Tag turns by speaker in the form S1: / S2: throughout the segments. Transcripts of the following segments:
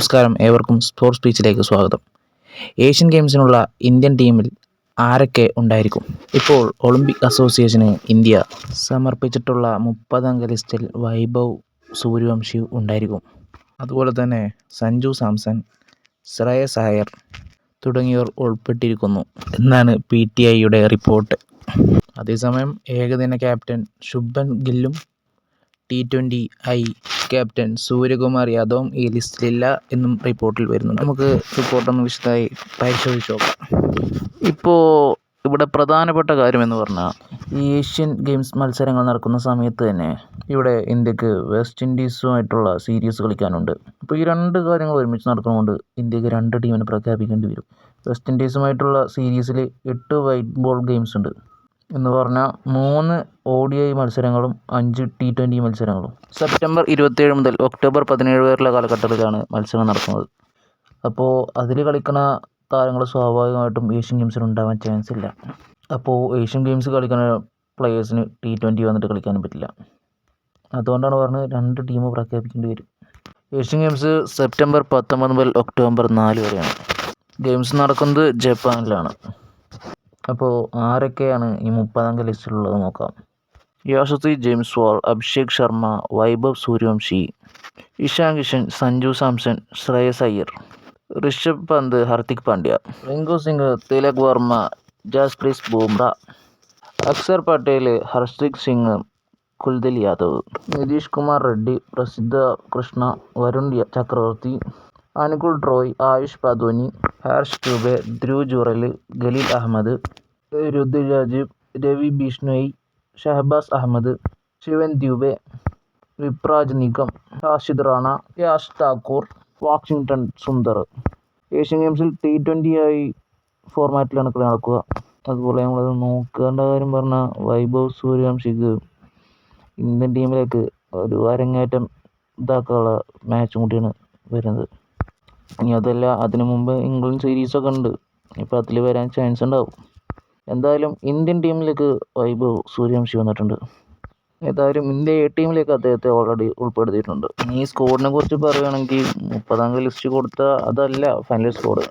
S1: നമസ്കാരം, ഏവർക്കും സ്പോർട്സ് സ്പീച്ചിലേക്ക് സ്വാഗതം. ഏഷ്യൻ ഗെയിംസിനുള്ള ഇന്ത്യൻ ടീമിൽ ആരൊക്കെ ഉണ്ടായിരിക്കും? ഇപ്പോൾ ഒളിമ്പിക് അസോസിയേഷന് ഇന്ത്യ സമർപ്പിച്ചിട്ടുള്ള 30-അംഗ ലിസ്റ്റിൽ വൈഭവ് സൂര്യവംശി ഉണ്ടായിരിക്കും. അതുപോലെ തന്നെ സഞ്ജു സാംസൺ, ശ്രേയസ് അയ്യർ തുടങ്ങിയവർ ഉൾപ്പെട്ടിരിക്കുന്നു എന്നാണ് PTIയുടെ റിപ്പോർട്ട്. അതേസമയം ഏകദിന ക്യാപ്റ്റൻ ശുഭ്മൻ ഗില്ലും T20I ക്യാപ്റ്റൻ സൂര്യകുമാർ യാദവും ഈ ലിസ്റ്റിലില്ല എന്നും റിപ്പോർട്ടിൽ വരുന്നുണ്ട്. നമുക്ക് റിപ്പോർട്ടൊന്ന് വിശദമായി പരിശോധിച്ച് നോക്കാം. ഇപ്പോൾ ഇവിടെ പ്രധാനപ്പെട്ട കാര്യമെന്ന് പറഞ്ഞാൽ ഈ ഏഷ്യൻ ഗെയിംസ് മത്സരങ്ങൾ നടക്കുന്ന സമയത്ത് തന്നെ ഇവിടെ ഇന്ത്യക്ക് വെസ്റ്റ് ഇൻഡീസുമായിട്ടുള്ള സീരീസ് കളിക്കാനുണ്ട്. അപ്പോൾ ഈ രണ്ട് കാര്യങ്ങൾ ഒരുമിച്ച് നടക്കുന്നതുകൊണ്ട് ഇന്ത്യക്ക് 2 ടീമിനെ പ്രഖ്യാപിക്കേണ്ടി വരും. വെസ്റ്റ് ഇൻഡീസുമായിട്ടുള്ള സീരീസിൽ 8 വൈറ്റ് ബോൾ ഗെയിംസ് ഉണ്ട് എന്ന് പറഞ്ഞാൽ 3 ODI മത്സരങ്ങളും 5 T20 മത്സരങ്ങളും. സെപ്റ്റംബർ 27 മുതൽ ഒക്ടോബർ 17 വരെയുള്ള കാലഘട്ടത്തിലാണ് മത്സരം നടക്കുന്നത്. അപ്പോൾ അതിൽ കളിക്കുന്ന താരങ്ങൾ സ്വാഭാവികമായിട്ടും ഏഷ്യൻ ഗെയിംസിൽ ഉണ്ടാവാൻ ചാൻസ് ഇല്ല. അപ്പോൾ ഏഷ്യൻ ഗെയിംസ് കളിക്കുന്ന പ്ലെയേഴ്സിന് T20 വന്നിട്ട് കളിക്കാനും പറ്റില്ല. അതുകൊണ്ടാണ് പറഞ്ഞത് 2 ടീം പ്രഖ്യാപിക്കേണ്ടി വരും. ഏഷ്യൻ ഗെയിംസ് സെപ്റ്റംബർ 19 മുതൽ ഒക്ടോബർ 4 വരെയാണ്. ഗെയിംസ് നടക്കുന്നത് ജപ്പാനിലാണ്. അപ്പോൾ ആരൊക്കെയാണ് ഈ 30-അംഗ ലിസ്റ്റിലുള്ളത് നോക്കാം. യശസ്വി ജയ്സ്വാൾ, അഭിഷേക് ശർമ്മ, വൈഭവ് സൂര്യവംശി, ഇഷാൻ കിഷൻ, സഞ്ജു സാംസൺ, ശ്രേയസ് അയ്യർ, ഋഷഭ് പന്ത്, ഹർദിക് പാണ്ഡ്യ, റിങ്കു സിംഗ്, തിലക് വർമ്മ, ജസ്പ്രീത് ബുംറ, അക്ഷർ പട്ടേൽ, ഹർഷ്ദീപ് സിംഗ്, കുൽദീപ് യാദവ്, നിതീഷ് കുമാർ റെഡ്ഡി, പ്രസിദ്ധ കൃഷ്ണ, വരുൺ ചക്രവർത്തി, അനുകുൽ റോയ്, ആയുഷ് പദോനി, ഹർഷ് ദുബെ, ധ്രുവ് ജുറൽ, ഖലീൽ അഹമ്മദ്, രുദ്രാജ്, രവി ബിഷ്ണോയി, ഷഹബാസ് അഹമ്മദ്, ശിവൻ ദ്യൂബെ, വിപ്രാജ് നിഗം, റാഷിദ് റാണ, യാഷ് താക്കൂർ, വാഷിംഗ്ടൺ സുന്ദർ. ഏഷ്യൻ ഗെയിംസിൽ T20I ഫോർമാറ്റിലാണ് കളി നടക്കുക. അതുപോലെ നമ്മളത് നോക്കേണ്ട കാര്യം പറഞ്ഞാൽ വൈഭവ് സൂര്യവംശിക്ക് ഇന്ത്യൻ ടീമിലേക്ക് ഒരു അരങ്ങേറ്റം ഇതാക്കാനുള്ള മാച്ചും കൂടിയാണ് വരുന്നത്. ഇനി അതല്ല, അതിനു മുമ്പ് ഇംഗ്ലണ്ട് സീരീസൊക്കെ ഉണ്ട്. ഇപ്പോൾ അതിൽ വരാൻ ചാൻസ് ഉണ്ടാവും. എന്തായാലും ഇന്ത്യൻ ടീമിലേക്ക് വൈഭവ് സൂര്യവംശി വന്നിട്ടുണ്ട്. ഏതായാലും ഇന്ത്യ A ടീമിലേക്ക് അദ്ദേഹത്തെ ഓൾറെഡി ഉൾപ്പെടുത്തിയിട്ടുണ്ട്. ഇനി ഈ സ്കോഡിനെ കുറിച്ച് പറയുകയാണെങ്കിൽ 30-അംഗ ലിസ്റ്റ് കൊടുത്ത അതല്ല ഫൈനൽ സ്കോഡ്.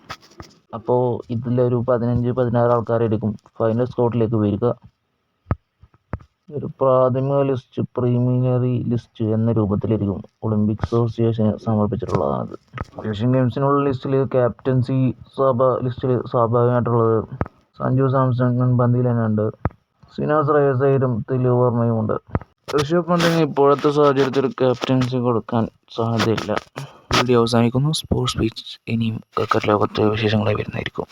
S1: അപ്പോൾ ഇതിലൊരു 15-16 ആൾക്കാരായിരിക്കും ഫൈനൽ സ്കോഡിലേക്ക് വരിക. ഒരു പ്രാഥമിക ലിസ്റ്റ്, പ്രിലിമിനറി ലിസ്റ്റ് എന്ന രൂപത്തിലായിരിക്കും ഒളിമ്പിക് അസോസിയേഷന് സമർപ്പിച്ചിട്ടുള്ളതാണ്. ഏഷ്യൻ ഗെയിംസിനുള്ള ലിസ്റ്റിൽ ക്യാപ്റ്റൻസി ലിസ്റ്റിൽ സ്വാഭാവികമായിട്ടുള്ളത് സഞ്ജു സാംസൺ മുൻപന്തിയിൽ തന്നെ ഉണ്ട്. ശ്രേയസ് അയ്യരും തിലക് വർമ്മയും ഉണ്ട്. ഋഷഭ് പന്തിന് ഇപ്പോഴത്തെ സാഹചര്യത്തിൽ ക്യാപ്റ്റൻസി കൊടുക്കാൻ സാധ്യതയില്ല. വീഡിയോ അവസാനിക്കുന്നു. സ്പോർട്സ് സ്പീച്ച് ഇനിയും ക്രിക്കറ്റ് ലോകത്തെ വിശേഷങ്ങളായി വരുന്നതായിരിക്കും.